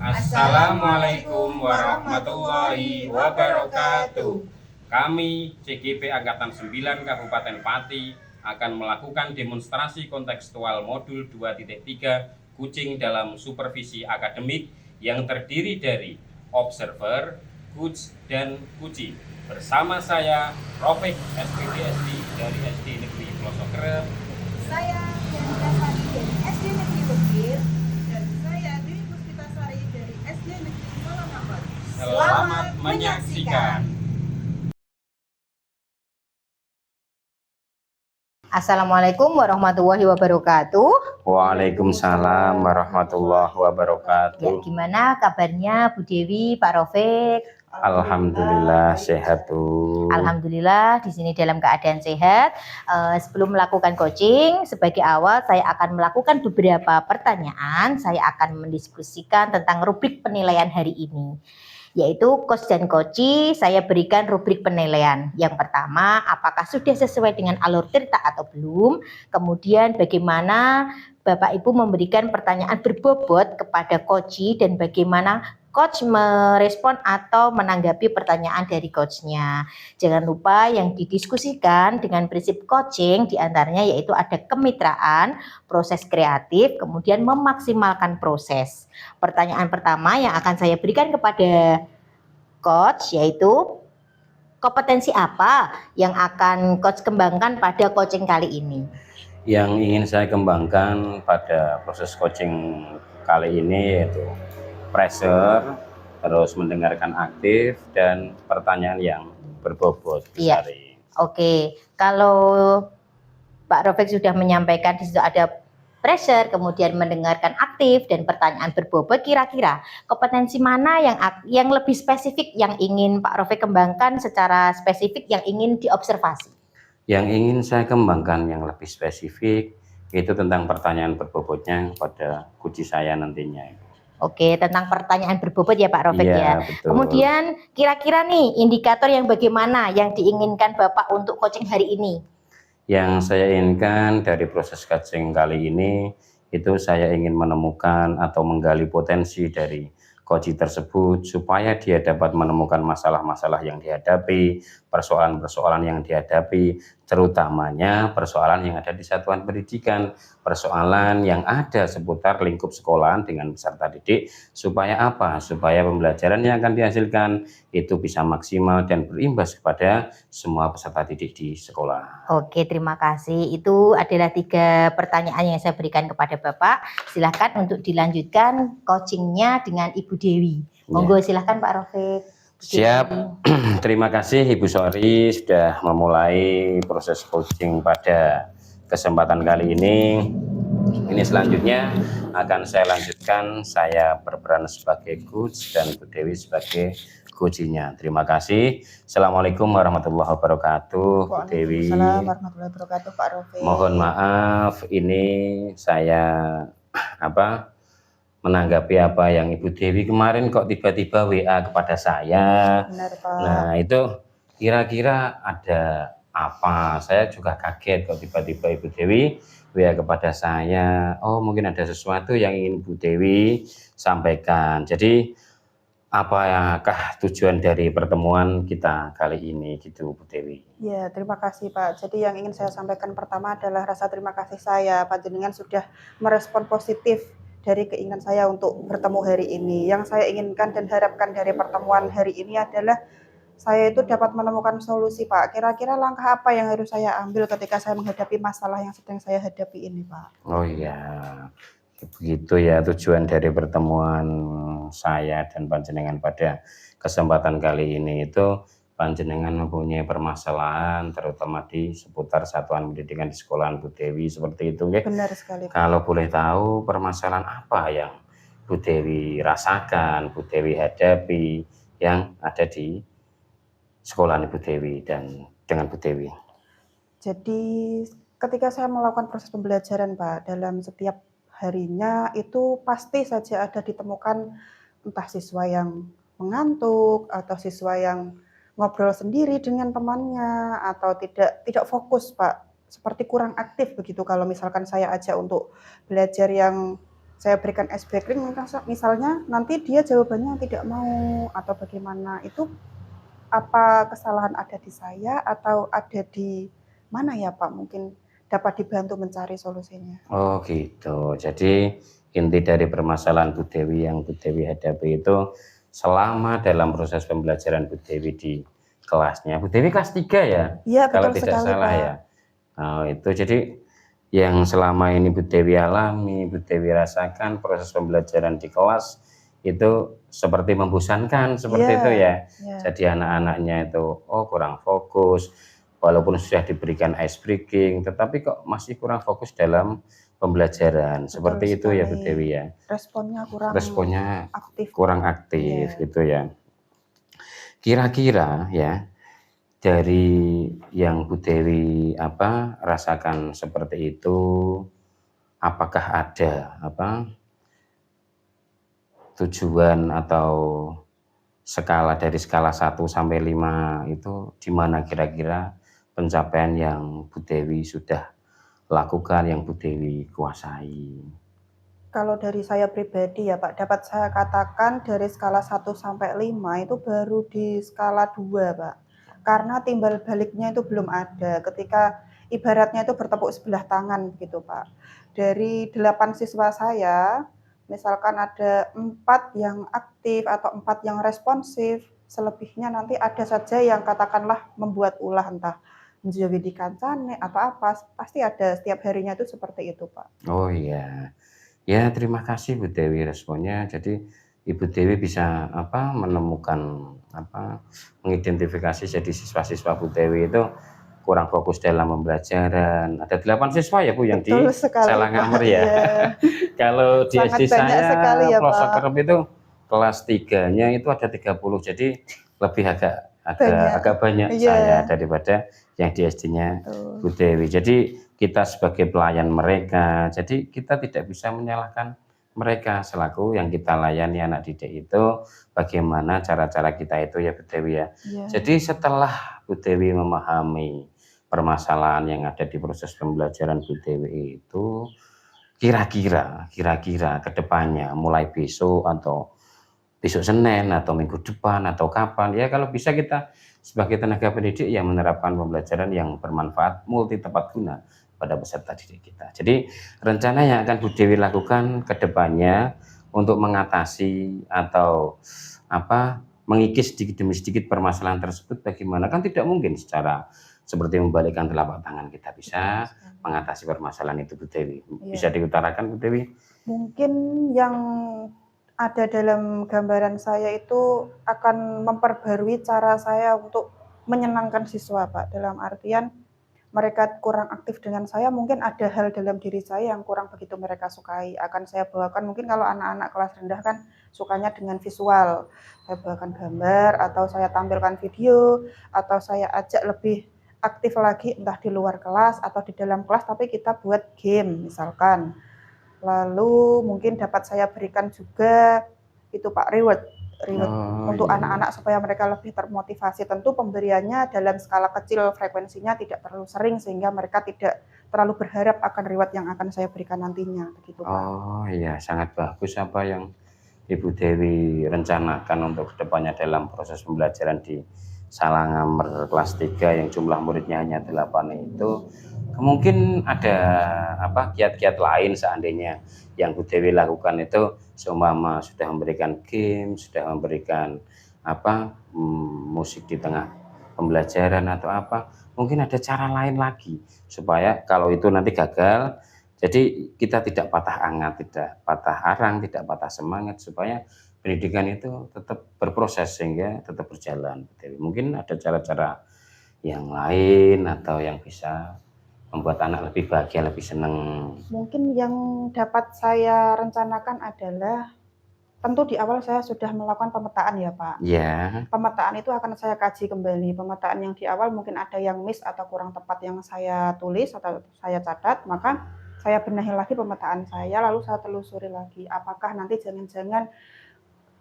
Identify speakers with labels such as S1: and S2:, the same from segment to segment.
S1: Assalamualaikum warahmatullahi wabarakatuh. Kami CGP Angkatan 9 Kabupaten Pati akan melakukan demonstrasi kontekstual modul 2.3 Kucing dalam supervisi akademik yang terdiri dari observer, coach, dan kucing. Bersama saya Rofik SPDSD dari SD Negeri Pelosokere.
S2: Saya Dianita Sari dari SD Negeri Lekir.
S3: Dan saya Dewi Puspitasari dari SD Negeri Solongabat.
S1: Selamat menyaksikan.
S2: Assalamualaikum warahmatullahi wabarakatuh.
S1: Waalaikumsalam warahmatullahi
S2: Ya,
S1: wabarakatuh.
S2: gimana kabarnya Bu Dewi, Pak Rofik?
S1: Alhamdulillah sehat tuh.
S2: Alhamdulillah di sini dalam keadaan sehat. Sebelum melakukan coaching, sebagai awal saya akan melakukan beberapa pertanyaan. Saya akan mendiskusikan tentang rubrik penilaian hari ini, yaitu coach dan coachee. Saya berikan rubrik penilaian. Yang pertama, apakah sudah sesuai dengan alur cerita atau belum? Kemudian bagaimana Bapak Ibu memberikan pertanyaan berbobot kepada coachee dan bagaimana coach merespon atau menanggapi pertanyaan dari coachnya. Jangan lupa yang didiskusikan dengan prinsip coaching diantaranya yaitu ada kemitraan, proses kreatif, kemudian memaksimalkan proses. Pertanyaan pertama yang akan saya berikan kepada coach yaitu kompetensi apa yang akan coach kembangkan pada coaching kali ini?
S1: Yang ingin saya kembangkan pada proses coaching kali ini yaitu pressure, terus mendengarkan aktif, dan pertanyaan yang berbobot.
S2: Iya. Oke, kalau Pak Rofik sudah menyampaikan di situ ada pressure, kemudian mendengarkan aktif dan pertanyaan berbobot, kira-kira kompetensi mana yang lebih spesifik yang ingin Pak Rofik kembangkan secara spesifik yang ingin diobservasi?
S1: Yang ingin saya kembangkan yang lebih spesifik itu tentang pertanyaan berbobotnya pada coachee saya nantinya.
S2: Oke, tentang pertanyaan berbobot ya Pak Rofik ya.
S1: Betul.
S2: Kemudian kira-kira nih indikator yang bagaimana yang diinginkan Bapak untuk coaching hari ini?
S1: Yang saya inginkan dari proses coaching kali ini itu saya ingin menemukan atau menggali potensi dari coachee tersebut supaya dia dapat menemukan masalah-masalah yang dihadapi, persoalan-persoalan yang dihadapi, terutamanya persoalan yang ada di satuan pendidikan, persoalan yang ada seputar lingkup sekolahan dengan peserta didik, supaya apa? Supaya pembelajaran yang akan dihasilkan itu bisa maksimal dan berimbas kepada semua peserta didik di sekolah.
S2: Oke, terima kasih. Itu adalah 3 pertanyaan yang saya berikan kepada Bapak. Silahkan untuk dilanjutkan coachingnya dengan Ibu Dewi. Monggo silahkan Pak Rofik.
S1: Siap. Terima kasih Ibu Sori sudah memulai proses coaching pada kesempatan kali ini. Ini selanjutnya akan saya lanjutkan. Saya berperan sebagai coach dan Bu Dewi sebagai coachingnya. Terima kasih. Assalamualaikum warahmatullahi wabarakatuh, Bu Dewi.
S3: Waalaikumsalam warahmatullahi wabarakatuh, Pak Rofik.
S1: Mohon maaf, ini saya menanggapi apa yang Ibu Dewi kemarin kok tiba-tiba WA kepada saya.
S3: Benar, Pak.
S1: Nah, itu kira-kira ada apa? Saya juga kaget kok tiba-tiba Ibu Dewi WA kepada saya. Oh, mungkin ada sesuatu yang ingin Bu Dewi sampaikan. Jadi, apakah tujuan dari pertemuan kita kali ini gitu, Bu Dewi?
S3: Ya, terima kasih Pak. Jadi yang ingin saya sampaikan pertama adalah rasa terima kasih saya, Pak Jenengan sudah merespon positif dari keinginan saya untuk bertemu hari ini. Yang saya inginkan dan harapkan dari pertemuan hari ini adalah saya itu dapat menemukan solusi, Pak. Kira-kira langkah apa yang harus saya ambil ketika saya menghadapi masalah yang sedang saya hadapi ini, Pak?
S1: Oh iya, begitu ya tujuan dari pertemuan saya dan panjenengan pada kesempatan kali ini. Itu panjenengan mempunyai permasalahan terutama di seputar satuan pendidikan di sekolahan Bu Dewi, seperti itu ya.
S3: Benar sekali, Pak.
S1: Kalau boleh tahu permasalahan apa yang Bu Dewi rasakan, Bu Dewi hadapi yang ada di sekolahan Bu Dewi dan dengan Bu Dewi?
S3: Jadi ketika saya melakukan proses pembelajaran, Pak, dalam setiap harinya itu pasti saja ada ditemukan entah siswa yang mengantuk atau siswa yang ngobrol sendiri dengan temannya atau tidak fokus, Pak. Seperti kurang aktif begitu kalau misalkan saya ajak untuk belajar yang saya berikan ice breaking, misalnya nanti dia jawabannya tidak mau atau bagaimana, itu apa kesalahan ada di saya atau ada di mana ya Pak? Mungkin dapat dibantu mencari solusinya.
S1: Oh gitu. Jadi inti dari permasalahan Bu Dewi yang Bu Dewi hadapi itu selama dalam proses pembelajaran Bu Dewi di kelasnya. Bu Dewi kelas 3 ya?
S3: Iya,
S1: Kalau
S3: betul
S1: tidak
S3: sekali
S1: salah
S3: Pak.
S1: ya. Nah, itu jadi yang selama ini Bu Dewi alami, Bu Dewi rasakan proses pembelajaran di kelas itu seperti membosankan seperti
S3: Iya,
S1: itu ya.
S3: iya,
S1: Jadi anak-anaknya itu kurang fokus, walaupun sudah diberikan ice breaking, tetapi kok masih kurang fokus dalam pembelajaran.
S3: betul
S1: Seperti itu ya Bu
S3: sekali.
S1: Dewi ya.
S3: Responnya kurang
S1: Responnya
S3: aktif.
S1: kurang aktif
S3: Iya.
S1: gitu ya. Kira-kira ya dari yang Bu Dewi rasakan seperti itu, apakah ada tujuan atau skala dari skala 1 sampai 5 itu di mana kira-kira pencapaian yang Bu Dewi sudah lakukan, yang Bu Dewi kuasai?
S3: Kalau dari saya pribadi ya Pak, dapat saya katakan dari skala 1 sampai 5 itu baru di skala 2 Pak. Karena timbal baliknya itu belum ada, ketika ibaratnya itu bertepuk sebelah tangan gitu Pak. Dari 8 siswa saya, misalkan ada 4 yang aktif atau 4 yang responsif, selebihnya nanti ada saja yang katakanlah membuat ulah, entah menjadi kancane atau apa, pasti ada setiap harinya itu seperti itu Pak.
S1: Oh iya. Ya terima kasih Bu Dewi responnya. Jadi Ibu Dewi bisa menemukan mengidentifikasi jadi siswa-siswa Bu Dewi itu kurang fokus dalam pembelajaran. Ada 8 siswa ya Bu yang
S3: Betul
S1: di
S3: sekali Pak,
S1: Salangamer ya.
S3: iya.
S1: Kalau di
S3: Sangat
S1: SD
S3: banyak
S1: saya
S3: sekali ya
S1: pelosok
S3: Pak,
S1: Kerep itu kelas 3-nya itu ada 30. Jadi lebih
S3: banyak.
S1: agak banyak saya
S3: Iya,
S1: daripada yang di SD-nya
S3: betul.
S1: Bu Dewi. Jadi kita sebagai pelayan mereka, jadi kita tidak bisa menyalahkan mereka selaku yang kita layani anak didik itu bagaimana cara-cara kita itu ya Bu Dewi ya.
S3: Iya,
S1: Jadi setelah Bu Dewi memahami permasalahan yang ada di proses pembelajaran Bu Dewi itu, kira-kira ke depannya mulai besok atau besok Senin atau minggu depan atau kapan ya, kalau bisa kita sebagai tenaga pendidik yang menerapkan pembelajaran yang bermanfaat multi tepat guna pada peserta didik kita. Jadi rencana yang akan Bu Dewi lakukan ke depannya untuk mengatasi atau mengikis sedikit demi sedikit permasalahan tersebut bagaimana, kan tidak mungkin secara seperti membalikkan telapak tangan kita bisa mengatasi permasalahan itu Bu Dewi. Bisa
S3: iya.
S1: diutarakan Bu Dewi?
S3: Mungkin yang ada dalam gambaran saya itu akan memperbarui cara saya untuk menyenangkan siswa Pak, dalam artian mereka kurang aktif dengan saya, mungkin ada hal dalam diri saya yang kurang begitu mereka sukai, akan saya bawakan. Mungkin kalau anak-anak kelas rendah kan sukanya dengan visual, saya bawakan gambar atau saya tampilkan video atau saya ajak lebih aktif lagi, entah di luar kelas atau di dalam kelas, tapi kita buat game misalkan. Lalu mungkin dapat saya berikan juga itu Pak, reward
S1: Oh
S3: untuk
S1: iya, iya.
S3: anak-anak supaya mereka lebih termotivasi. Tentu pemberiannya dalam skala kecil, frekuensinya tidak terlalu sering sehingga mereka tidak terlalu berharap akan reward yang akan saya berikan nantinya, begitu Pak.
S1: Oh iya, sangat bagus apa yang Ibu Dewi rencanakan untuk kedepannya dalam proses pembelajaran di Salangamer kelas 3 yang jumlah muridnya hanya 8 itu. Mungkin ada kiat-kiat lain seandainya yang Bu Dewi lakukan itu seumpama sudah memberikan game, sudah memberikan musik di tengah pembelajaran atau mungkin ada cara lain lagi supaya kalau itu nanti gagal, jadi kita tidak patah angat, tidak patah arang, tidak patah semangat supaya pendidikan itu tetap berproses sehingga tetap berjalan. Mungkin ada cara-cara yang lain atau yang bisa membuat anak lebih bahagia, lebih senang.
S3: Mungkin yang dapat saya rencanakan adalah tentu di awal saya sudah melakukan pemetaan ya Pak.
S1: Ya,
S3: Pemetaan itu akan saya kaji kembali. Pemetaan yang di awal mungkin ada yang miss atau kurang tepat yang saya tulis atau saya catat, maka saya benahi lagi pemetaan saya, lalu saya telusuri lagi. Apakah nanti jangan-jangan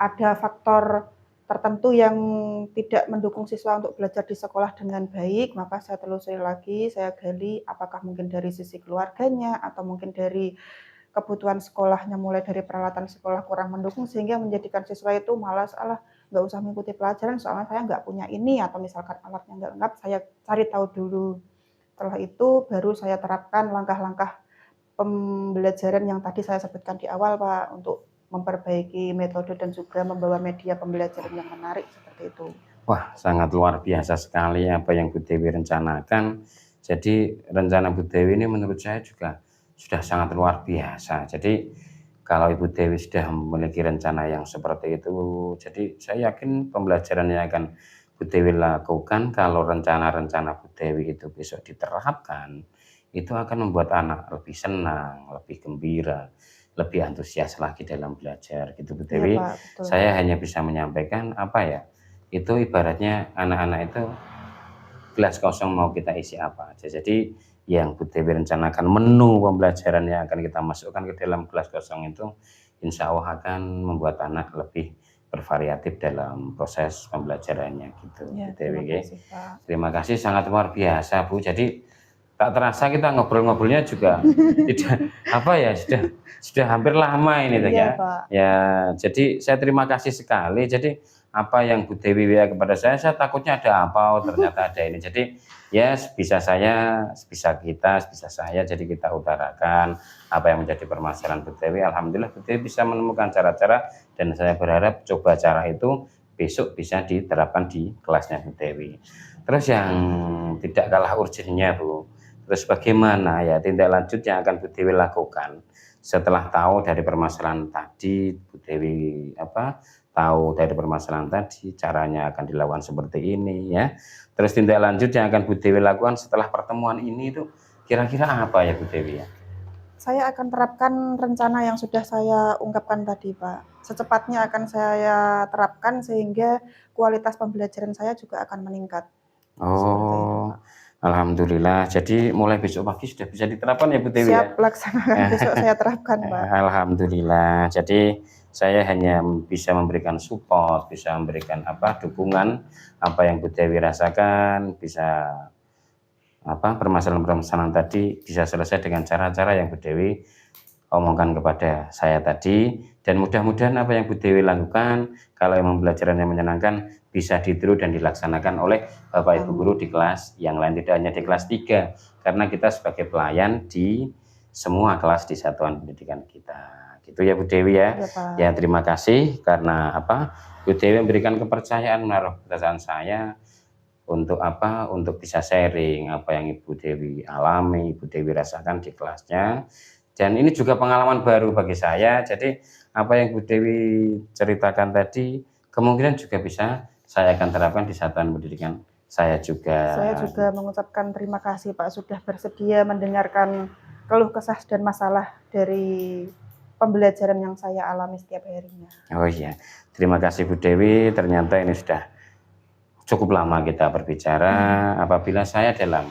S3: ada faktor tertentu yang tidak mendukung siswa untuk belajar di sekolah dengan baik, maka saya telusuri lagi, saya gali apakah mungkin dari sisi keluarganya atau mungkin dari kebutuhan sekolahnya mulai dari peralatan sekolah kurang mendukung sehingga menjadikan siswa itu malas, "Alah nggak usah mengikuti pelajaran soalnya saya nggak punya ini," atau misalkan alatnya nggak lengkap, saya cari tahu dulu. Setelah itu baru saya terapkan langkah-langkah pembelajaran yang tadi saya sebutkan di awal, Pak, untuk memperbaiki metode dan juga membawa media pembelajaran yang menarik seperti itu.
S1: Wah, sangat luar biasa sekali apa yang Bu Dewi rencanakan. Jadi rencana Bu Dewi ini menurut saya juga sudah sangat luar biasa. Jadi kalau Ibu Dewi sudah memiliki rencana yang seperti itu, jadi saya yakin pembelajaran yang akan Bu Dewi lakukan kalau rencana-rencana Bu Dewi itu besok diterapkan, itu akan membuat anak lebih senang, lebih gembira, lebih antusias lagi dalam belajar gitu Bu
S3: Iya,
S1: Dewi.
S3: Pak, betul.
S1: Saya hanya bisa menyampaikan apa ya, itu ibaratnya anak-anak itu gelas kosong mau kita isi apa aja. Jadi yang Bu Dewi rencanakan menu pembelajaran yang akan kita masukkan ke dalam gelas kosong itu insya Allah akan membuat anak lebih bervariatif dalam proses pembelajarannya gitu
S3: Ya,
S1: Bu Dewi.
S3: terima kasih, Pak.
S1: Terima kasih sangat luar biasa Bu. Jadi tak terasa kita ngobrol-ngobrolnya juga tidak apa ya sudah hampir lama ini
S3: Iya,
S1: ya.
S3: Pak.
S1: Ya, jadi saya terima kasih sekali. Jadi apa yang Bu Dewi WA kepada saya takutnya ada apa, oh ternyata ada ini. Jadi ya sebisa saya, sebisa kita, sebisa saya, jadi kita utarakan apa yang menjadi permasalahan Bu Dewi. Alhamdulillah Bu Dewi bisa menemukan cara-cara dan saya berharap coba cara itu besok bisa diterapkan di kelasnya Bu Dewi. Terus yang tidak kalah urgennya Bu, terus bagaimana ya tindak lanjut yang akan Bu Dewi lakukan setelah tahu dari permasalahan tadi, Bu Dewi tahu dari permasalahan tadi caranya akan dilakukan seperti ini ya. Terus tindak lanjut yang akan Bu Dewi lakukan setelah pertemuan ini itu kira-kira apa ya Bu Dewi ya?
S3: Saya akan terapkan rencana yang sudah saya ungkapkan tadi, Pak. Secepatnya akan saya terapkan sehingga kualitas pembelajaran saya juga akan meningkat. Seperti itu,
S1: Oh,
S3: Pak.
S1: alhamdulillah. Jadi mulai besok pagi sudah bisa diterapkan ya Bu Dewi ya?
S3: Siap, laksanakan besok saya terapkan, Pak.
S1: Alhamdulillah. Jadi saya hanya bisa memberikan support, bisa memberikan dukungan apa yang Bu Dewi rasakan, bisa permasalahan-permasalahan tadi bisa selesai dengan cara-cara yang Bu Dewi omongkan kepada saya tadi, dan mudah-mudahan apa yang Bu Dewi lakukan kalau memang pembelajarannya menyenangkan bisa ditiru dan dilaksanakan oleh Bapak Ibu guru di kelas yang lain, tidak hanya di kelas 3, karena kita sebagai pelayan di semua kelas di satuan pendidikan kita. Gitu ya Bu Dewi ya.
S3: Ya, Pak.
S1: Ya, terima kasih karena Bu Dewi memberikan kepercayaan menaruh perasaan saya untuk untuk bisa sharing apa yang Ibu Dewi alami, Ibu Dewi rasakan di kelasnya. Dan ini juga pengalaman baru bagi saya. Jadi apa yang Bu Dewi ceritakan tadi kemungkinan juga bisa saya akan terapkan di satuan pendidikan saya juga.
S3: Saya juga mengucapkan terima kasih Pak sudah bersedia mendengarkan keluh kesah dan masalah dari pembelajaran yang saya alami setiap harinya.
S1: Oh iya, terima kasih Bu Dewi. Ternyata ini sudah cukup lama kita berbicara. Apabila saya dalam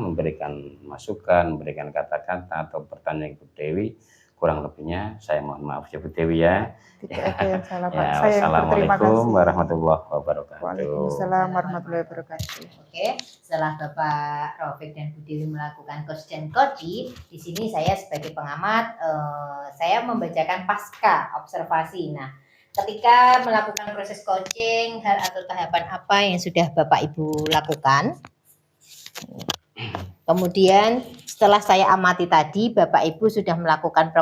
S1: memberikan masukan, memberikan kata-kata atau pertanyaan Bu Dewi, kurang lebihnya saya mohon maaf ya Bu Dewi ya.
S3: Tidak ada yang salah Pak.
S1: Ya,
S3: Saya yang berterima
S1: wassalamualaikum
S3: kasih.
S1: warahmatullahi wabarakatuh.
S3: Waalaikumsalam warahmatullahi wabarakatuh.
S2: Oke, setelah Bapak Raufik dan Bu Dewi melakukan coach dan coaching, di sini saya sebagai pengamat, saya membacakan pasca observasi. Nah, ketika melakukan proses coaching, hal atau tahapan apa yang sudah Bapak Ibu lakukan? Kemudian setelah saya amati tadi, Bapak Ibu sudah melakukan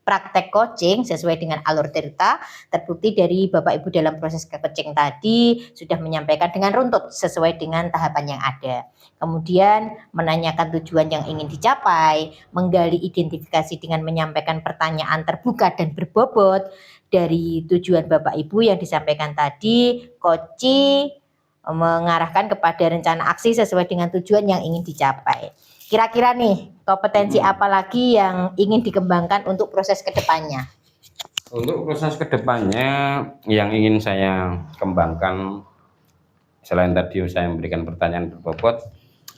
S2: praktek coaching sesuai dengan alur cerita, terbukti dari Bapak Ibu dalam proses coaching tadi sudah menyampaikan dengan runtut sesuai dengan tahapan yang ada. Kemudian menanyakan tujuan yang ingin dicapai, menggali identifikasi dengan menyampaikan pertanyaan terbuka dan berbobot dari tujuan Bapak Ibu yang disampaikan tadi. Coaching mengarahkan kepada rencana aksi sesuai dengan tujuan yang ingin dicapai. Kira-kira nih, kompetensi apa lagi yang ingin dikembangkan untuk proses kedepannya?
S1: Untuk proses kedepannya yang ingin saya kembangkan selain tadi saya memberikan pertanyaan berbobot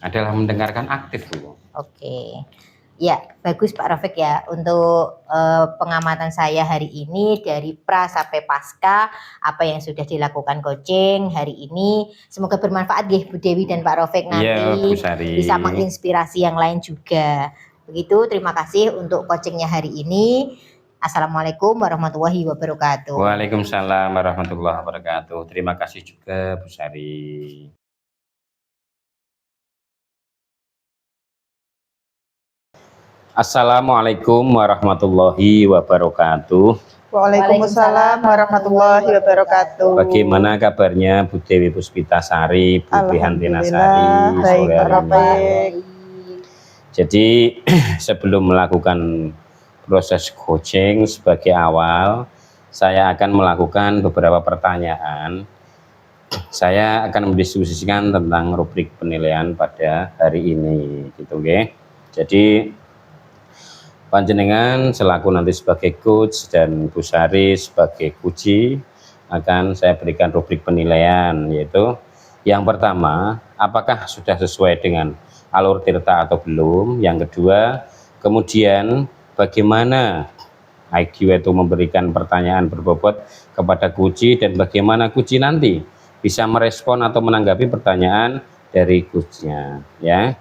S1: adalah mendengarkan aktif Bu.
S2: Oke. Ya, bagus Pak Raufik ya. Untuk pengamatan saya hari ini dari pra sampai pasca apa yang sudah dilakukan coaching hari ini, semoga bermanfaat ya Bu Dewi dan Pak Raufik nanti
S1: Ya, Bu Sari.
S2: bisa menginspirasi yang lain juga. Begitu, terima kasih untuk coachingnya hari ini. Assalamualaikum warahmatullahi wabarakatuh.
S1: Waalaikumsalam warahmatullahi wabarakatuh. Terima kasih juga Bu Sari. Assalamualaikum warahmatullahi wabarakatuh.
S3: Waalaikumsalam warahmatullahi wabarakatuh.
S1: Bagaimana kabarnya Bu Dewi Puspitasari, Bu Prihanti Nasari
S3: Alhamdulillah, baik,
S1: sore
S3: Pak
S1: hari ini?
S3: Rafiq.
S1: Jadi sebelum melakukan proses coaching sebagai awal, saya akan melakukan beberapa pertanyaan. Saya akan mendiskusikan tentang rubrik penilaian pada hari ini, gitu, oke? Jadi panjenengan selaku nanti sebagai coach dan Bu Sari sebagai coachee akan saya berikan rubrik penilaian, yaitu yang pertama, apakah sudah sesuai dengan alur tirta atau belum. Yang kedua, kemudian bagaimana IQ itu memberikan pertanyaan berbobot kepada coachee dan bagaimana coachee nanti bisa merespon atau menanggapi pertanyaan dari coachnya, ya.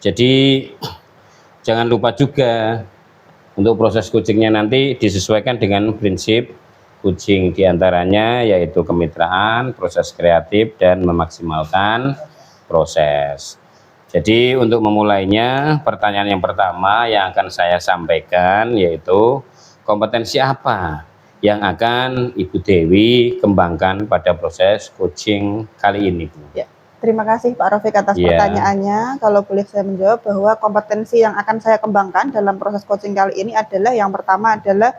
S1: Jadi jangan lupa juga untuk proses coachingnya nanti disesuaikan dengan prinsip coaching, diantaranya yaitu kemitraan, proses kreatif, dan memaksimalkan proses. Jadi untuk memulainya, pertanyaan yang pertama yang akan saya sampaikan yaitu kompetensi apa yang akan Ibu Dewi kembangkan pada proses coaching kali ini, Bu?
S3: Ya. Terima kasih Pak Rafiq atas pertanyaannya. Kalau boleh saya menjawab bahwa kompetensi yang akan saya kembangkan dalam proses coaching kali ini adalah yang pertama adalah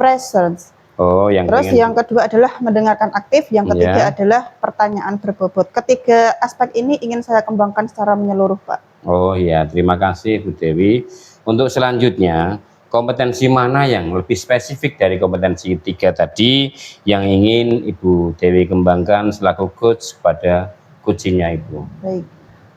S3: presence. Terus yang kedua adalah mendengarkan aktif, yang ketiga adalah pertanyaan berbobot. Ketiga aspek ini ingin saya kembangkan secara menyeluruh, Pak.
S1: Oh iya, terima kasih Bu Dewi. Untuk selanjutnya, kompetensi mana yang lebih spesifik dari kompetensi tiga tadi yang ingin Ibu Dewi kembangkan selaku coach pada coachingnya Ibu?
S3: Baik.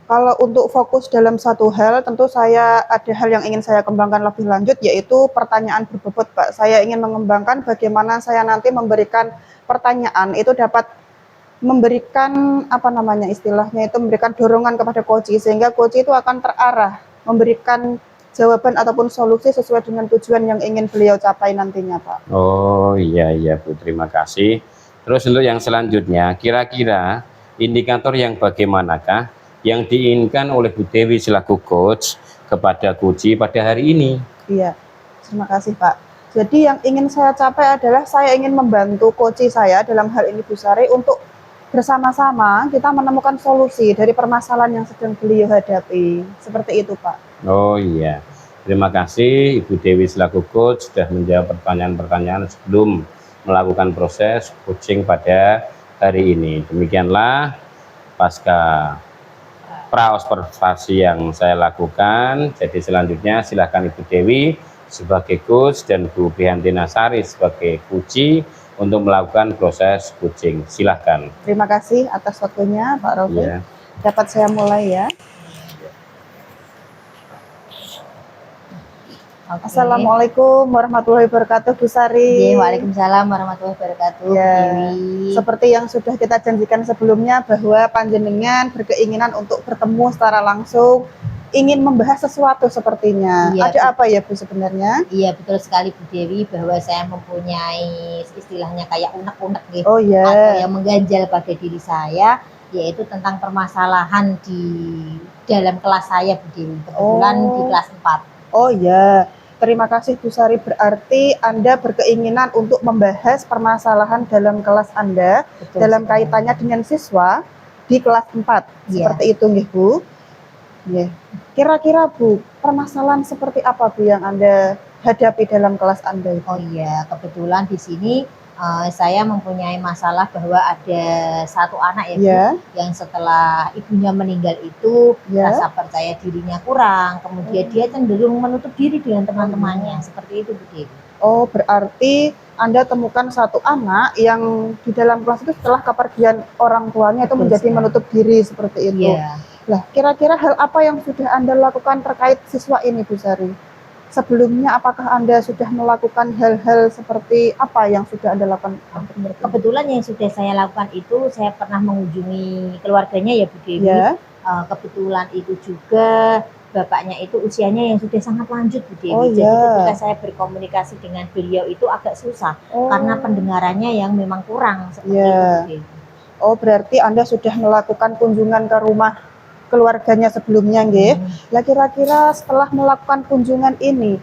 S3: Kalau untuk fokus dalam satu hal, tentu saya ada hal yang ingin saya kembangkan lebih lanjut, yaitu pertanyaan berbobot, Pak. Saya ingin mengembangkan bagaimana saya nanti memberikan pertanyaan itu dapat memberikan istilahnya itu memberikan dorongan kepada coachee, sehingga coachee itu akan terarah memberikan jawaban ataupun solusi sesuai dengan tujuan yang ingin beliau capai nantinya, Pak.
S1: Oh iya Bu, terima kasih. Terus untuk yang selanjutnya, kira-kira indikator yang bagaimanakah yang diinginkan oleh Bu Dewi selaku coach kepada coachee pada hari ini?
S3: Iya, terima kasih Pak. Jadi yang ingin saya capai adalah saya ingin membantu coachee saya, dalam hal ini Bu Sari, untuk bersama-sama kita menemukan solusi dari permasalahan yang sedang beliau hadapi. Seperti itu Pak.
S1: Oh iya, terima kasih Ibu Dewi selaku coach sudah menjawab pertanyaan-pertanyaan sebelum melakukan proses coaching pada hari ini. Demikianlah pasca pra-observasi yang saya lakukan. Jadi selanjutnya silakan Ibu Dewi sebagai coach dan Bu Prihanti Nasari sebagai coachee untuk melakukan proses coaching. Silahkan.
S3: Terima kasih atas waktunya Pak Rafiq.
S1: Ya.
S3: Dapat saya mulai ya.
S2: Okay.
S3: Assalamualaikum warahmatullahi wabarakatuh Bu Sari.
S2: Waalaikumsalam warahmatullahi wabarakatuh.
S3: Ya, seperti yang sudah kita janjikan sebelumnya bahwa panjenengan berkeinginan untuk bertemu secara langsung, ingin membahas sesuatu sepertinya.
S2: Iya,
S3: ada apa ya Bu sebenarnya?
S2: Iya betul sekali Bu Dewi, bahwa saya mempunyai istilahnya kayak unek-unek gitu,
S3: Oh ya.
S2: atau yang mengganjal pada diri saya, yaitu tentang permasalahan di dalam kelas saya Bu Dewi, kebetulan di kelas 4.
S3: Oh ya, terima kasih Bu Sari. Berarti Anda berkeinginan untuk membahas permasalahan dalam kelas Anda,
S2: Betul
S3: dalam
S2: sekali.
S3: kaitannya dengan siswa di kelas 4.
S2: Iya.
S3: Seperti itu nggih Bu. Ya. Kira-kira Bu, permasalahan seperti apa Bu yang Anda hadapi dalam kelas Anda?
S2: Oh iya, kebetulan di sini saya mempunyai masalah bahwa ada satu anak ya Bu,
S3: Ya.
S2: yang setelah ibunya meninggal itu
S3: Ya.
S2: rasa percaya dirinya kurang, kemudian dia cenderung menutup diri dengan teman-temannya, seperti itu Bu Dewi.
S3: Oh, berarti Anda temukan satu anak yang di dalam kelas itu setelah kepergian orang tuanya itu
S2: Betul
S3: menjadi
S2: sekali.
S3: menutup diri seperti itu.
S2: Iya.
S3: Lah, kira-kira hal apa yang sudah Anda lakukan terkait siswa ini, Bu Sari? Sebelumnya, apakah Anda sudah melakukan hal-hal seperti apa yang sudah Anda lakukan?
S2: Kebetulan yang sudah saya lakukan itu, saya pernah mengunjungi keluarganya ya Bu Dewi.
S3: Ya,
S2: Kebetulan itu juga bapaknya itu usianya yang sudah sangat lanjut Bu Dewi.
S3: Oh,
S2: Jadi
S3: iya.
S2: ketika saya berkomunikasi dengan beliau itu agak susah
S3: Oh.
S2: karena pendengarannya yang memang kurang seperti
S3: Iya.
S2: itu Bu Dewi.
S3: Oh, berarti Anda sudah melakukan kunjungan ke rumah keluarganya sebelumnya, nggih? Lah kira-kira setelah melakukan kunjungan ini,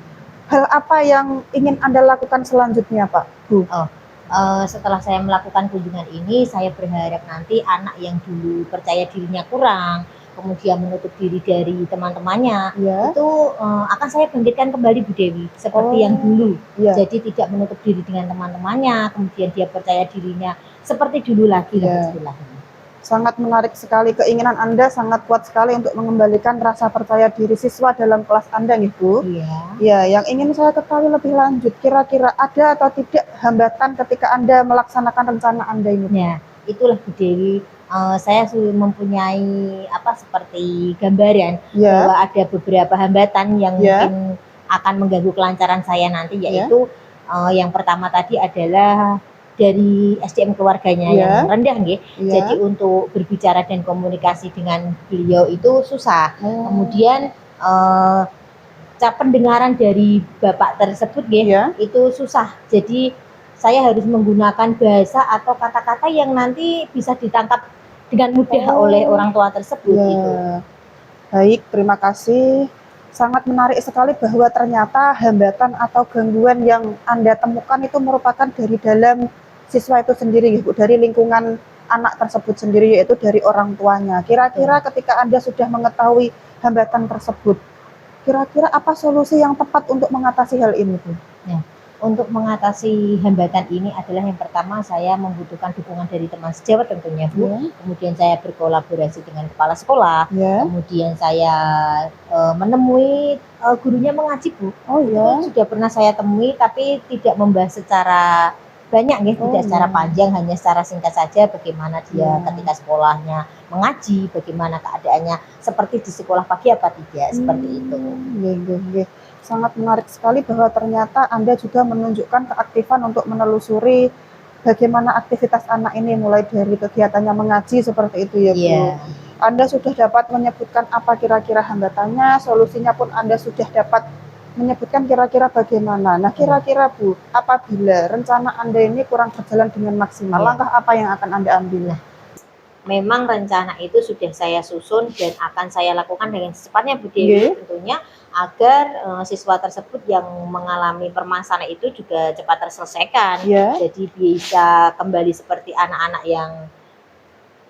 S3: hal apa yang ingin Anda lakukan selanjutnya, Pak, Bu?
S2: Setelah saya melakukan kunjungan ini, saya berharap nanti anak yang dulu percaya dirinya kurang, kemudian menutup diri dari teman-temannya,
S3: Ya.
S2: itu akan saya bangkitkan kembali Bu Dewi, seperti yang dulu.
S3: Iya.
S2: Jadi tidak menutup diri dengan teman-temannya, kemudian dia percaya dirinya seperti dulu lagi lah
S3: Iya.
S2: istilahnya.
S3: Sangat menarik sekali, keinginan Anda sangat kuat sekali untuk mengembalikan rasa percaya diri siswa dalam kelas Anda, nggih, Bu?
S2: Iya.
S3: Ya, yang ingin saya ketahui lebih lanjut, kira-kira ada atau tidak hambatan ketika Anda melaksanakan rencana Anda ini?
S2: Nah, itulah Bu Dewi. Saya mempunyai seperti gambaran
S3: Ya.
S2: bahwa ada beberapa hambatan yang
S3: Ya.
S2: mungkin akan mengganggu kelancaran saya nanti,
S3: Ya.
S2: yaitu yang pertama tadi adalah dari SDM keluarganya
S3: Ya.
S2: yang rendah, nggih.
S3: Ya.
S2: Jadi untuk berbicara dan komunikasi dengan beliau itu susah.
S3: Oh.
S2: Kemudian pendengaran dari bapak tersebut, nggih,
S3: Ya.
S2: itu susah. Jadi saya harus menggunakan bahasa atau kata-kata yang nanti bisa ditangkap dengan mudah oleh orang tua tersebut.
S3: Ya.
S2: Gitu.
S3: Baik, terima kasih. Sangat menarik sekali bahwa ternyata hambatan atau gangguan yang Anda temukan itu merupakan dari dalam siswa itu sendiri, Bu, dari lingkungan anak tersebut sendiri, yaitu dari orang tuanya. Kira-kira ketika Anda sudah mengetahui hambatan tersebut, kira-kira apa solusi yang tepat untuk mengatasi hal ini, Bu?
S2: Untuk mengatasi hambatan ini adalah yang pertama saya membutuhkan dukungan dari teman sejawat tentunya, Bu.
S3: Ya.
S2: Kemudian saya berkolaborasi dengan kepala sekolah.
S3: Ya.
S2: Kemudian saya menemui gurunya mengaji, Bu.
S3: Oh, ya.
S2: Itu sudah pernah saya temui tapi tidak membahas secara banyak, nggih, tidak secara panjang, hanya secara singkat saja bagaimana dia ketika sekolahnya mengaji, bagaimana keadaannya seperti di sekolah pagi apa tidak, seperti itu.
S3: Nggih. Sangat menarik sekali bahwa ternyata Anda juga menunjukkan keaktifan untuk menelusuri bagaimana aktivitas anak ini, mulai dari kegiatannya mengaji seperti itu, ya, Bu.
S2: Iya.
S3: Anda sudah dapat menyebutkan apa kira-kira hambatannya, solusinya pun Anda sudah dapat menyebutkan kira-kira bagaimana. Nah, kira-kira, Bu, apabila rencana Anda ini kurang berjalan dengan maksimal,
S2: Iya.
S3: langkah apa yang akan Anda ambil?
S2: Memang rencana itu sudah saya susun dan akan saya lakukan dengan secepatnya, Bu Dewi,
S3: Nggih.
S2: tentunya agar siswa tersebut yang mengalami permasalahan itu juga cepat terselesaikan.
S3: Ya.
S2: Jadi bisa kembali seperti anak-anak yang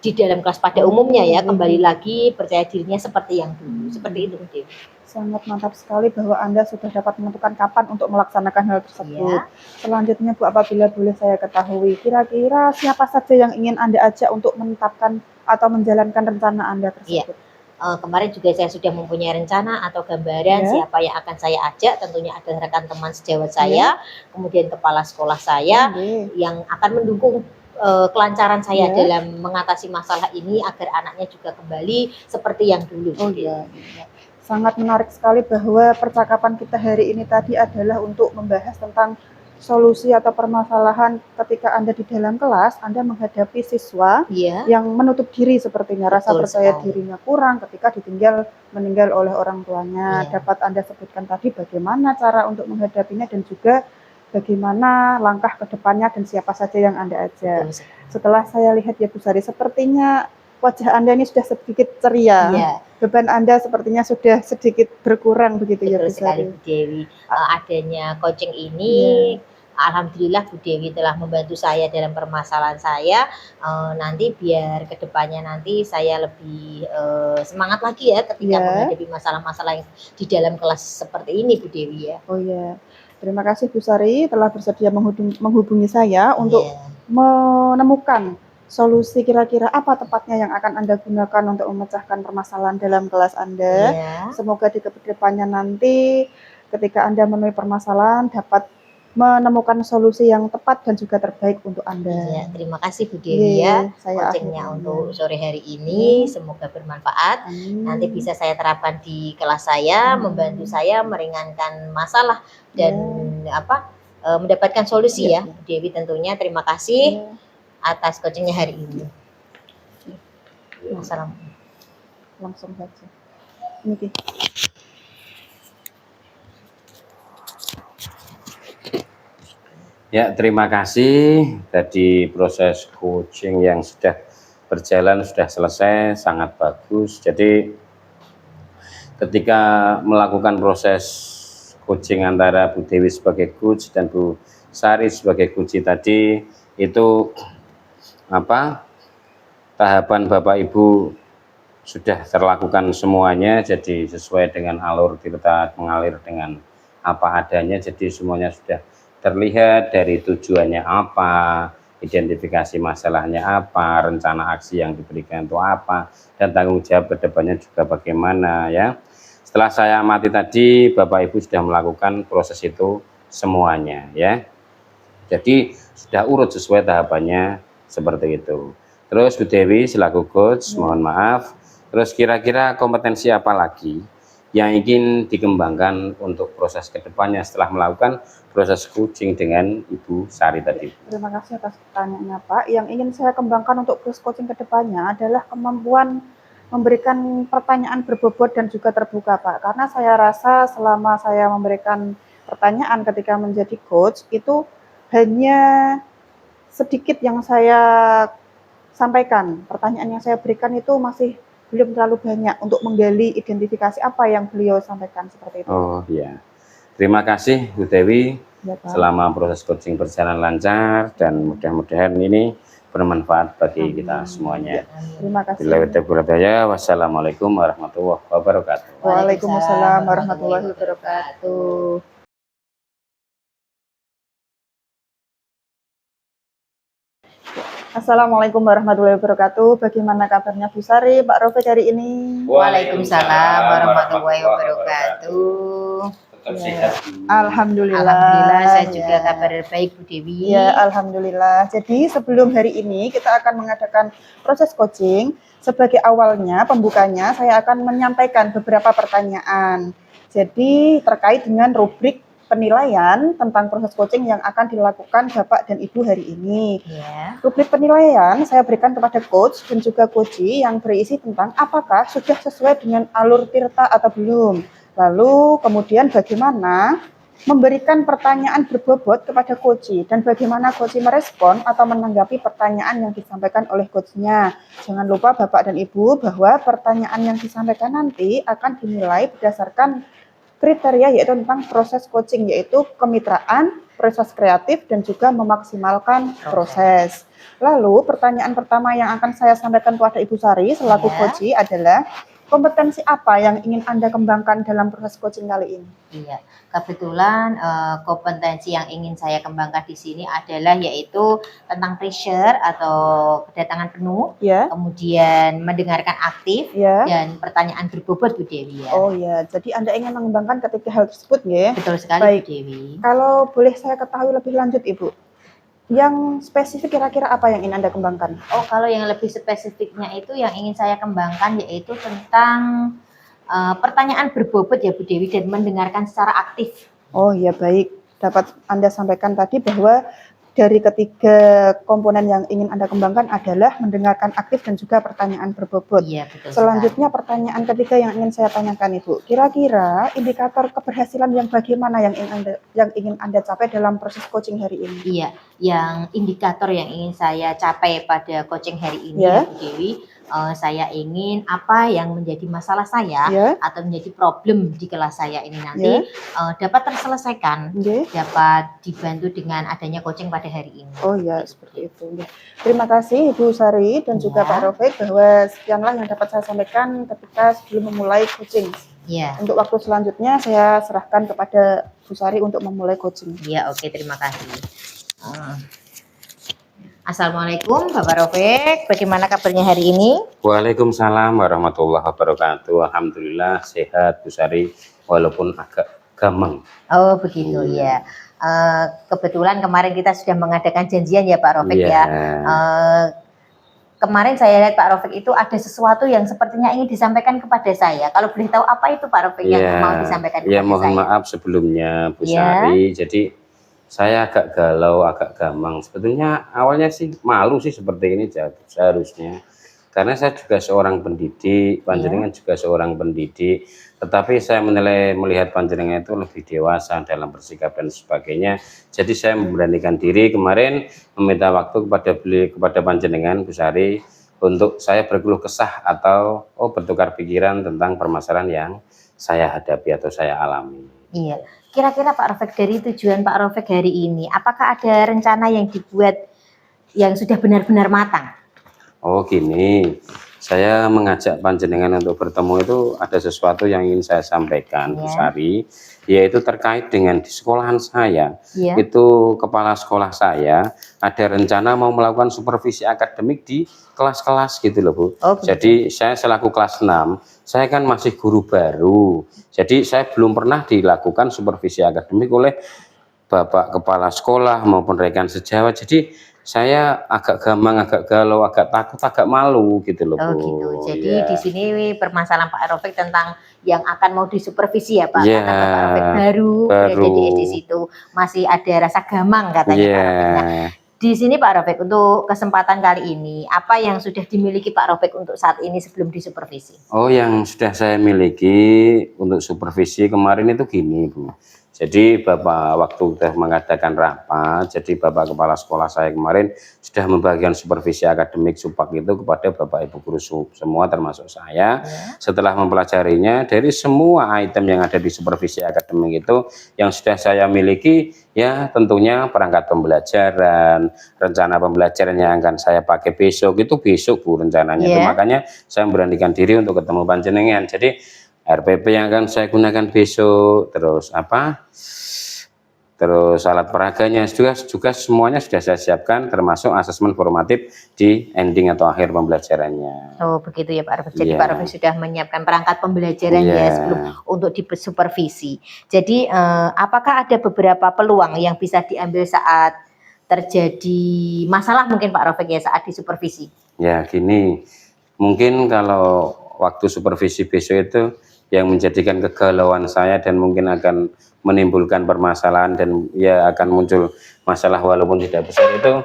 S2: di dalam kelas pada umumnya, ya, kembali lagi percaya dirinya seperti yang dulu. Seperti itu, Bu Dewi.
S3: Sangat mantap sekali bahwa Anda sudah dapat menentukan kapan untuk melaksanakan hal tersebut. Selanjutnya, Bu, apabila boleh saya ketahui, kira-kira siapa saja yang ingin Anda ajak untuk menetapkan atau menjalankan rencana Anda tersebut?
S2: Kemarin juga saya sudah mempunyai rencana atau gambaran siapa yang akan saya ajak. Tentunya ada rekan teman sejawat saya, kemudian kepala sekolah saya yang akan mendukung kelancaran saya dalam mengatasi masalah ini agar anaknya juga kembali seperti yang dulu.
S3: Oh, iya. Sangat menarik sekali bahwa percakapan kita hari ini tadi adalah untuk membahas tentang solusi atau permasalahan ketika Anda di dalam kelas, Anda menghadapi siswa yang menutup diri sepertinya, rasa percaya dirinya kurang ketika meninggal oleh orang tuanya. Dapat Anda sebutkan tadi bagaimana cara untuk menghadapinya dan juga bagaimana langkah ke depannya dan siapa saja yang Anda ajak. Setelah saya lihat, ya, Bu Sari, sepertinya wajah Anda ini sudah sedikit ceria. Beban Anda sepertinya sudah sedikit berkurang begitu.
S2: Betul,
S3: ya, Bu
S2: sekali,
S3: Sari.
S2: Bu Dewi. Adanya coaching ini, alhamdulillah Bu Dewi telah membantu saya dalam permasalahan saya. Nanti biar kedepannya nanti saya lebih semangat lagi, ya, ketika menghadapi masalah-masalah yang di dalam kelas seperti ini, Bu Dewi, ya.
S3: Oh, ya. Terima kasih, Bu Sari, telah bersedia menghubungi saya untuk menemukan solusi kira-kira apa tepatnya yang akan Anda gunakan untuk memecahkan permasalahan dalam kelas Anda. Semoga di kedepannya nanti ketika Anda menemui permasalahan dapat menemukan solusi yang tepat dan juga terbaik untuk Anda.
S2: Terima kasih, Bu Dewi, ya.
S3: Saya
S2: coachingnya untuk sore hari ini semoga bermanfaat. Nanti bisa saya terapkan di kelas saya, membantu saya meringankan masalah dan mendapatkan solusi, ya, Bu Dewi. Tentunya terima kasih atas coachingnya hari ini. Assalamualaikum.
S3: Langsung saja. Niki.
S1: Ya, terima kasih. Tadi proses coaching yang sudah berjalan sudah selesai, sangat bagus. Jadi ketika melakukan proses coaching antara Bu Dewi sebagai coach dan Bu Sari sebagai coach tadi, itu tahapan Bapak Ibu sudah terlakukan semuanya, jadi sesuai dengan alur tirta, mengalir dengan apa adanya, jadi semuanya sudah terlihat dari tujuannya apa, identifikasi masalahnya apa, rencana aksi yang diberikan itu apa, dan tanggung jawab kedepannya juga bagaimana ya. Setelah saya amati tadi, Bapak Ibu sudah melakukan proses itu semuanya ya. Jadi sudah urut sesuai tahapannya seperti itu. Terus Bu Dewi selaku coach, mohon maaf. Terus kira-kira kompetensi apa lagi yang ingin dikembangkan untuk proses kedepannya setelah melakukan proses coaching dengan Ibu Sari tadi?
S3: Terima kasih atas pertanyaannya Pak. Yang ingin saya kembangkan untuk proses coaching kedepannya adalah kemampuan memberikan pertanyaan berbobot dan juga terbuka Pak. Karena saya rasa selama saya memberikan pertanyaan ketika menjadi coach itu hanya sedikit yang saya sampaikan. Pertanyaan yang saya berikan itu masih belum terlalu banyak untuk menggali identifikasi apa yang beliau sampaikan seperti itu.
S1: Oh iya, terima kasih Bu Dewi.
S3: Ya, Pak.
S1: Selama proses coaching berjalan lancar dan mudah-mudahan ini bermanfaat bagi kita semuanya.
S3: Terima kasih.
S1: Wassalamualaikum warahmatullahi wabarakatuh.
S3: Waalaikumsalam warahmatullahi wabarakatuh. Assalamualaikum warahmatullahi wabarakatuh. Bagaimana kabarnya Bu Sari, Pak Rofik hari ini?
S2: Waalaikumsalam warahmatullahi wabarakatuh.
S1: Tetap sehat.
S3: Alhamdulillah.
S2: Alhamdulillah, saya juga
S3: Ya.
S2: kabar baik Bu Dewi.
S3: Ya, alhamdulillah. Jadi sebelum hari ini kita akan mengadakan proses coaching. Sebagai awalnya, pembukanya saya akan menyampaikan beberapa pertanyaan. Jadi terkait dengan rubrik penilaian tentang proses coaching yang akan dilakukan Bapak dan Ibu hari ini.
S2: Ya.
S3: Rubrik penilaian saya berikan kepada coach dan juga coachee yang berisi tentang apakah sudah sesuai dengan alur tirta atau belum. Lalu kemudian bagaimana memberikan pertanyaan berbobot kepada coachee dan bagaimana coachee merespon atau menanggapi pertanyaan yang disampaikan oleh coachnya. Jangan lupa Bapak dan Ibu bahwa pertanyaan yang disampaikan nanti akan dinilai berdasarkan kriteria yaitu tentang proses coaching, yaitu kemitraan, proses kreatif, dan juga memaksimalkan proses. Lalu pertanyaan pertama yang akan saya sampaikan kepada Ibu Sari selaku
S2: Ya.
S3: coachee adalah kompetensi apa yang ingin Anda kembangkan dalam proses coaching kali ini?
S2: Iya, kebetulan kompetensi yang ingin saya kembangkan di sini adalah yaitu tentang pressure atau kedatangan penuh,
S3: Ya,
S2: kemudian mendengarkan aktif,
S3: ya.
S2: dan pertanyaan berbobot Bu Dewi ya.
S3: Oh ya, jadi Anda ingin mengembangkan ketiga hal tersebut ya?
S2: Betul sekali
S3: Baik.
S2: Bu Dewi.
S3: Kalau boleh saya ketahui lebih lanjut Ibu, yang spesifik kira-kira apa yang ingin Anda kembangkan?
S2: Oh, kalau yang lebih spesifiknya itu yang ingin saya kembangkan yaitu tentang pertanyaan berbobot ya Bu Dewi dan mendengarkan secara aktif.
S3: Oh ya, baik. Dapat Anda sampaikan tadi bahwa dari ketiga komponen yang ingin Anda kembangkan adalah mendengarkan aktif dan juga pertanyaan berbobot.
S2: Iya, betul.
S3: Selanjutnya pertanyaan ketiga yang ingin saya tanyakan Ibu, kira-kira indikator keberhasilan yang bagaimana yang ingin Anda capai dalam proses coaching hari ini?
S2: Iya, yang indikator yang ingin saya capai pada coaching hari ini
S3: Ya.
S2: ya Bu Dewi, saya ingin apa yang menjadi masalah saya
S3: Ya,
S2: atau menjadi problem di kelas saya ini nanti dapat terselesaikan,
S3: oke.
S2: dapat dibantu dengan adanya coaching pada hari ini.
S3: Oh ya, seperti itu. Ya. Terima kasih Ibu Sari dan juga
S2: Ya.
S3: Pak Rofik bahwa sekianlah yang dapat saya sampaikan ketika sebelum memulai coaching.
S2: Iya,
S3: Untuk waktu selanjutnya saya serahkan kepada Bu Sari untuk memulai coaching.
S2: iya, oke, terima kasih. Assalamualaikum Bapak Rofik, bagaimana kabarnya hari ini?
S1: Waalaikumsalam warahmatullahi wabarakatuh. Alhamdulillah sehat Bu Sari, walaupun agak gamang.
S2: Oh begitu ya. Kebetulan kemarin kita sudah mengadakan janjian ya Pak Rofik
S1: Iya.
S2: ya. Kemarin saya lihat Pak Rofik itu ada sesuatu yang sepertinya ingin disampaikan kepada saya. Kalau boleh tahu apa itu Pak Rofik yang mau disampaikan kepada
S1: Ya, mohon
S2: saya?
S1: maaf sebelumnya Bu
S2: Ya.
S1: Sari. Jadi saya agak galau, agak gamang. Sebetulnya awalnya sih malu sih seperti ini seharusnya. Karena saya juga seorang pendidik, panjenengan juga seorang pendidik, tetapi saya melihat panjenengan itu lebih dewasa dalam bersikap dan sebagainya. Jadi saya memberanikan diri kemarin meminta waktu kepada panjenengan Bu Sari untuk saya berkeluh kesah atau bertukar pikiran tentang permasalahan yang saya hadapi atau saya alami.
S2: Iya. Kira-kira Pak Rofik, dari tujuan Pak Rofik hari ini, apakah ada rencana yang dibuat yang sudah benar-benar matang?
S1: Oh gini, saya mengajak panjenengan untuk bertemu itu ada sesuatu yang ingin saya sampaikan, Bu Sari, yaitu terkait dengan di sekolahan saya. Itu kepala sekolah saya ada rencana mau melakukan supervisi akademik di kelas-kelas gitu loh Bu. Jadi saya selaku kelas 6, saya kan masih guru baru. Jadi saya belum pernah dilakukan supervisi akademik oleh Bapak Kepala Sekolah maupun rekan sejawat. Jadi saya agak gampang, agak galau, agak takut, agak malu gitu loh Bu.
S2: Gitu. Jadi di sini permasalahan Pak Rofik tentang yang akan mau disupervisi ya Pak, karena Pak Rofik baru berada di situ, masih ada rasa gamang katanya Pak Rofik. Nah, di sini Pak Rofik, untuk kesempatan kali ini, apa yang sudah dimiliki Pak Rofik untuk saat ini sebelum disupervisi? Oh,
S1: yang sudah saya miliki untuk supervisi kemarin itu gini Bu. Jadi Bapak waktu sudah mengadakan rapat, jadi Bapak Kepala Sekolah saya kemarin sudah membagikan supervisi akademik Supak itu kepada Bapak Ibu guru semua termasuk saya. Setelah mempelajarinya, dari semua item yang ada di supervisi akademik itu yang sudah saya miliki, ya tentunya perangkat pembelajaran, rencana pembelajaran yang akan saya pakai besok itu besok Bu rencananya. Itu makanya saya memberanikan diri untuk ketemu panjenengan. Jadi RPP yang akan saya gunakan besok, terus terus alat peraganya juga semuanya sudah saya siapkan, termasuk asesmen formatif di ending atau akhir pembelajarannya.
S2: Oh begitu ya Pak Rofik. Jadi Pak Rofik sudah menyiapkan perangkat pembelajaran ya sebelum untuk disupervisi. Jadi apakah ada beberapa peluang yang bisa diambil saat terjadi masalah mungkin Pak Rofik ya saat disupervisi? Ya
S1: gini, mungkin kalau waktu supervisi besok itu yang menjadikan kegalauan saya dan mungkin akan menimbulkan permasalahan dan ya akan muncul masalah walaupun tidak besar itu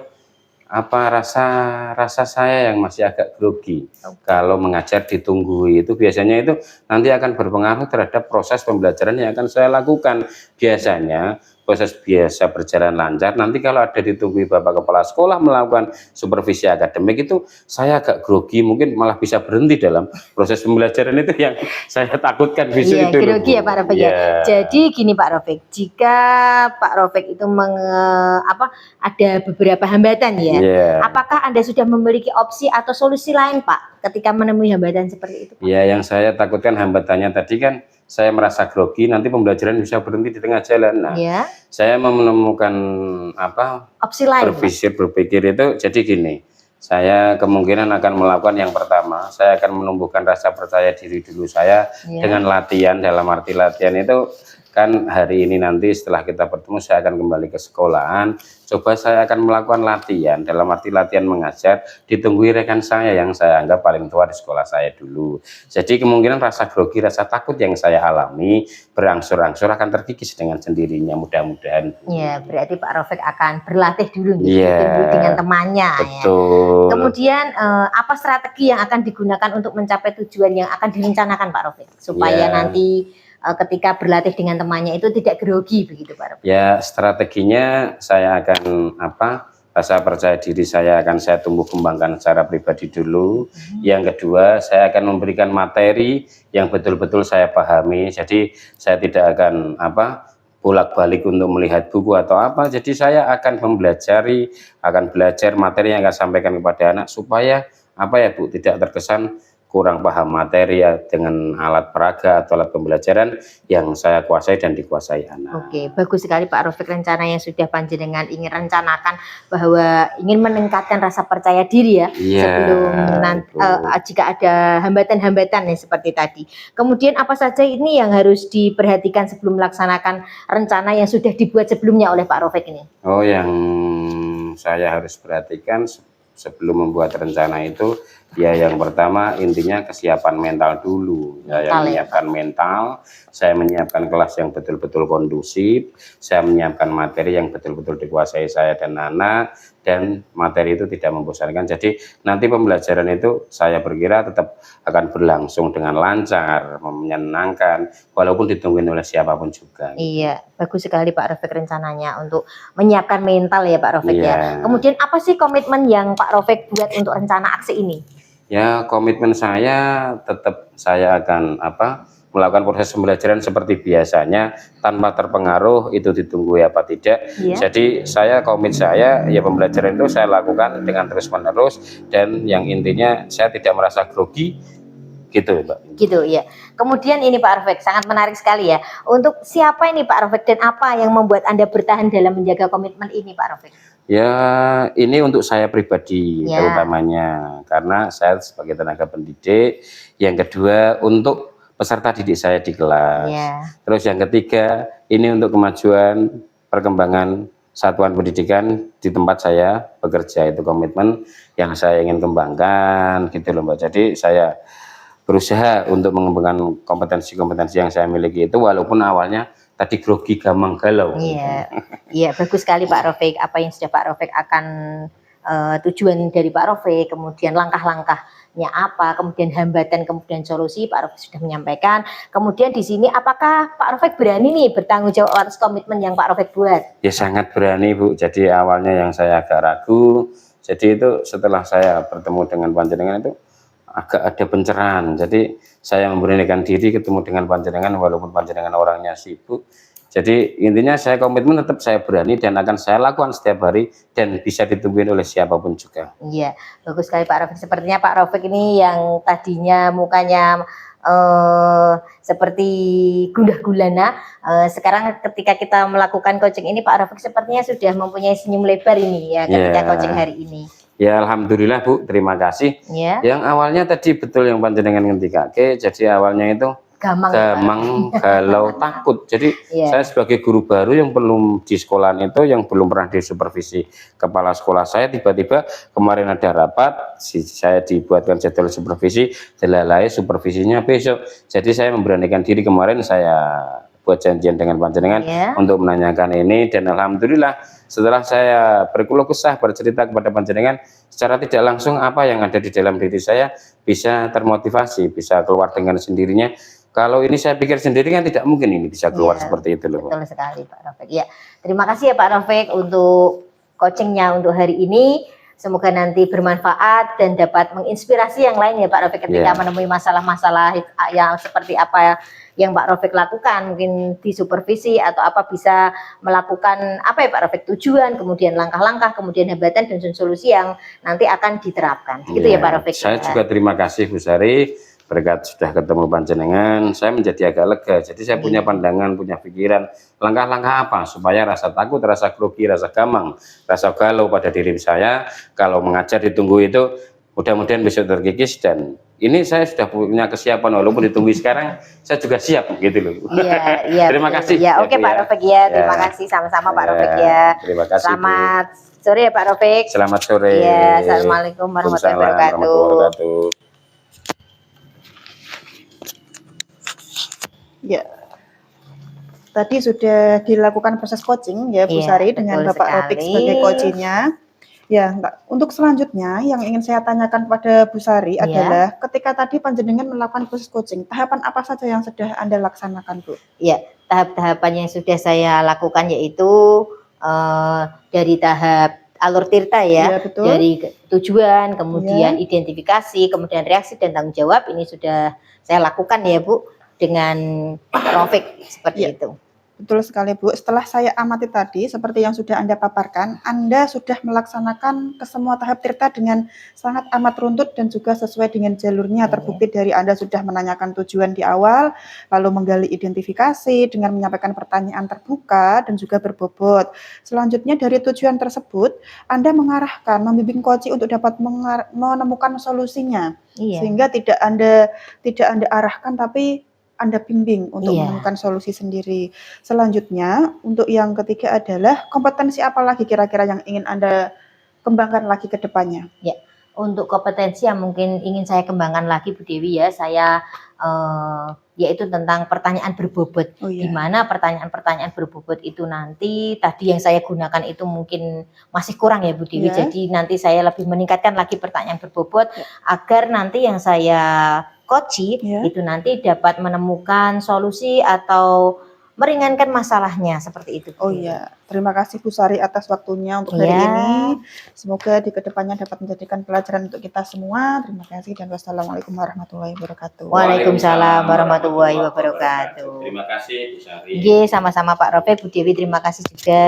S1: rasa saya yang masih agak grogi. Kalau mengajar ditunggu itu biasanya itu nanti akan berpengaruh terhadap proses pembelajaran yang akan saya lakukan. Biasanya proses biasa berjalan lancar, nanti kalau ada ditunggui Bapak Kepala Sekolah melakukan supervisi akademik itu saya agak grogi, mungkin malah bisa berhenti dalam proses pembelajaran itu yang saya takutkan besok itu.
S2: Grogi ya Pak Rofik ya. Jadi gini Pak Rofik, jika Pak Rofik itu ada beberapa hambatan ya, apakah Anda sudah memiliki opsi atau solusi lain Pak ketika menemui hambatan seperti itu?
S1: Ya, yang saya takutkan hambatannya tadi kan saya merasa grogi, nanti pembelajaran bisa berhenti di tengah jalan. Nah, saya menemukan
S2: opsi lain,
S1: berpikir itu jadi gini, saya kemungkinan akan melakukan yang pertama, saya akan menumbuhkan rasa percaya diri dulu saya dengan latihan. Dalam arti latihan itu kan hari ini nanti setelah kita bertemu saya akan kembali ke sekolahan, coba saya akan melakukan latihan, dalam arti latihan mengajar, ditunggui rekan saya yang saya anggap paling tua di sekolah saya dulu. Jadi kemungkinan rasa grogi, rasa takut yang saya alami berangsur-angsur akan terkikis dengan sendirinya, mudah-mudahan.
S2: Ya, berarti Pak Rofik akan berlatih dulu dengan temannya.
S1: Betul.
S2: Kemudian apa strategi yang akan digunakan untuk mencapai tujuan yang akan direncanakan Pak Rofik supaya nanti ketika berlatih dengan temannya itu tidak grogi begitu Pak Rofik? Ya,
S1: strateginya saya akan rasa percaya diri saya akan saya tumbuh kembangkan secara pribadi dulu. Yang kedua, saya akan memberikan materi yang betul-betul saya pahami. Jadi saya tidak akan bolak-balik untuk melihat buku atau jadi saya akan belajar materi yang akan sampaikan kepada anak supaya Bu, tidak terkesan kurang paham materi dengan alat peraga atau alat pembelajaran yang saya kuasai dan dikuasai anak.
S2: Oke, bagus sekali Pak Rofik rencana yang sudah panjenengan ingin rencanakan bahwa ingin meningkatkan rasa percaya diri sebelum jika ada hambatan-hambatan seperti tadi. Kemudian apa saja ini yang harus diperhatikan sebelum melaksanakan rencana yang sudah dibuat sebelumnya oleh Pak Rofik ini?
S1: Oh, yang saya harus perhatikan sebelum membuat rencana itu Ya, yang pertama intinya kesiapan mental dulu. Saya
S2: Mental ya,
S1: menyiapkan mental, saya menyiapkan kelas yang betul-betul kondusif, saya menyiapkan materi yang betul-betul dikuasai saya dan anak, dan materi itu tidak membosankan. Jadi nanti pembelajaran itu saya perkira tetap akan berlangsung dengan lancar, menyenangkan, walaupun ditungguin oleh siapapun juga.
S2: Iya, bagus sekali Pak Rofik rencananya untuk menyiapkan mental ya Pak Rofik ya.
S1: Iya.
S2: Kemudian apa sih komitmen yang Pak Rofik buat untuk rencana aksi ini?
S1: Ya, komitmen saya tetap saya akan melakukan proses pembelajaran seperti biasanya tanpa terpengaruh itu ditunggu apa tidak.
S2: Iya.
S1: Jadi komit saya ya pembelajaran itu saya lakukan dengan terus menerus, dan yang intinya saya tidak merasa grogi gitu, Mbak.
S2: Gitu ya. Kemudian ini Pak Rofik sangat menarik sekali ya. Untuk siapa ini Pak Rofik dan apa yang membuat Anda bertahan dalam menjaga komitmen ini Pak Rofik?
S1: Ya, ini untuk saya pribadi
S2: Ya.
S1: terutamanya, karena saya sebagai tenaga pendidik. Yang kedua untuk peserta didik saya di kelas.
S2: Ya.
S1: Terus yang ketiga ini untuk kemajuan perkembangan satuan pendidikan di tempat saya bekerja, itu komitmen yang saya ingin kembangkan gitu loh Mbak. Jadi saya berusaha untuk mengembangkan kompetensi-kompetensi yang saya miliki itu, walaupun awalnya tadi grogi, gampang galau.
S2: Iya, iya bagus sekali Pak Rofik. Apa yang sudah Pak Rofik akan tujuan dari Pak Rofik, kemudian langkah-langkahnya apa, kemudian hambatan, kemudian solusi Pak Rofik sudah menyampaikan. Kemudian di sini apakah Pak Rofik berani nih bertanggung jawab atas komitmen yang Pak Rofik buat?
S1: Ya sangat berani Bu. Jadi awalnya yang saya agak ragu. Jadi itu setelah saya bertemu dengan panjenengan itu agak ada pencerahan. Jadi saya memberanikan diri ketemu dengan panjenengan walaupun panjenengan orangnya sibuk. Jadi intinya saya komitmen tetap saya berani dan akan saya lakukan setiap hari dan bisa ditungguin oleh siapapun juga.
S2: Iya, bagus sekali Pak Rofik. Sepertinya Pak Rofik ini yang tadinya mukanya seperti gundah gulana, sekarang ketika kita melakukan coaching ini Pak Rofik sepertinya sudah mempunyai senyum lebar ini ya ketika coaching hari ini.
S1: Ya alhamdulillah Bu, terima kasih.
S2: Ya.
S1: Yang awalnya tadi betul yang panjenengan ngendikake, jadi awalnya itu gamang, galau, takut. Jadi saya sebagai guru baru yang belum di sekolahan itu, yang belum pernah disupervisi kepala sekolah saya, tiba-tiba kemarin ada rapat, saya dibuatkan jadwal supervisi, jelalai supervisinya besok. Jadi saya memberanikan diri kemarin, saya buat janjian dengan panjenengan untuk menanyakan ini, dan alhamdulillah setelah saya berkeluh kesah bercerita kepada panjenengan secara tidak langsung, apa yang ada di dalam diri saya bisa termotivasi, bisa keluar dengan sendirinya. Kalau ini saya pikir sendiri kan tidak mungkin ini bisa keluar seperti itu loh.
S2: Betul sekali Pak Rofik. Ya, terima kasih ya Pak Rofik untuk coachingnya untuk hari ini. Semoga nanti bermanfaat dan dapat menginspirasi yang lain ya Pak Rofik ketika menemui masalah-masalah yang seperti apa yang Pak Rofik lakukan, mungkin di supervisi atau apa bisa melakukan apa ya Pak Rofik, tujuan, kemudian langkah-langkah, kemudian hambatan dan solusi yang nanti akan diterapkan. Gitu ya Pak Rofik.
S1: Saya juga terima kasih Bu Sari. Berkat sudah ketemu panjenengan, saya menjadi agak lega. Jadi saya punya pandangan, punya pikiran, langkah-langkah apa supaya rasa takut, rasa grogi, rasa gamang, rasa galau pada diri saya kalau mengajar ditunggu itu mudah-mudahan besok terkikis. Dan ini saya sudah punya kesiapan, walaupun ditunggu sekarang saya juga siap gitu loh.
S2: Iya,
S1: terima kasih.
S2: Ya, oke Pak Rofik ya, terima kasih sama-sama Pak Rofik ya.
S1: Terima kasih.
S2: Selamat sore ya Pak Rofik.
S1: Selamat sore.
S2: Ya, assalamualaikum warahmatullahi wabarakatuh.
S3: Ya, tadi sudah dilakukan proses coaching ya Bu Sari dengan Bapak Rofik sebagai coachingnya. Ya, untuk selanjutnya yang ingin saya tanyakan kepada Bu Sari adalah ketika tadi panjenengan melakukan proses coaching, tahapan apa saja yang sudah Anda laksanakan Bu?
S2: Ya, tahap-tahapan yang sudah saya lakukan yaitu dari tahap alur tirta ya, dari tujuan, kemudian identifikasi, kemudian reaksi dan tanggung jawab, ini sudah saya lakukan ya Bu dengan Rofik seperti itu.
S3: Betul sekali Bu. Setelah saya amati tadi seperti yang sudah Anda paparkan, Anda sudah melaksanakan ke semua tahap tirta dengan sangat amat runtut dan juga sesuai dengan jalurnya. Terbukti dari Anda sudah menanyakan tujuan di awal, lalu menggali identifikasi dengan menyampaikan pertanyaan terbuka dan juga berbobot. Selanjutnya dari tujuan tersebut, Anda mengarahkan, membimbing coach untuk dapat menemukan solusinya. Sehingga tidak Anda arahkan tapi Anda bimbing untuk menemukan solusi sendiri. Selanjutnya, untuk yang ketiga adalah kompetensi apa lagi kira-kira yang ingin Anda kembangkan lagi ke depannya?
S2: Ya, Untuk kompetensi yang mungkin ingin saya kembangkan lagi Bu Dewi ya, saya yaitu tentang pertanyaan berbobot.
S3: Oh
S2: Di
S3: iya.
S2: mana pertanyaan-pertanyaan berbobot itu nanti tadi yang saya gunakan itu mungkin masih kurang ya Bu Dewi.
S3: Iya.
S2: Jadi nanti saya lebih meningkatkan lagi pertanyaan berbobot
S3: Ya.
S2: agar nanti yang saya coachi
S3: Ya.
S2: itu nanti dapat menemukan solusi atau meringankan masalahnya seperti itu. Bu
S3: Oh
S2: Dewi.
S3: iya, terima kasih Bu Sari atas waktunya untuk hari
S2: Iya.
S3: ini. Semoga di kedepannya dapat menjadikan pelajaran untuk kita semua. Terima kasih dan wassalamualaikum warahmatullahi wabarakatuh.
S2: Waalaikumsalam warahmatullahi wabarakatuh.
S1: Terima kasih Bu Sari.
S2: Iya, sama-sama Pak Rofe, Bu Dewi, terima kasih juga.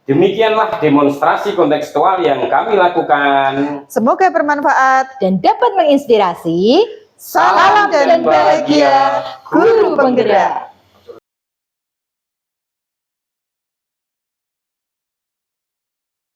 S1: Demikianlah demonstrasi kontekstual yang kami lakukan.
S3: Semoga bermanfaat.
S2: Dan dapat menginspirasi.
S3: Salam dan bahagia, guru penggerak.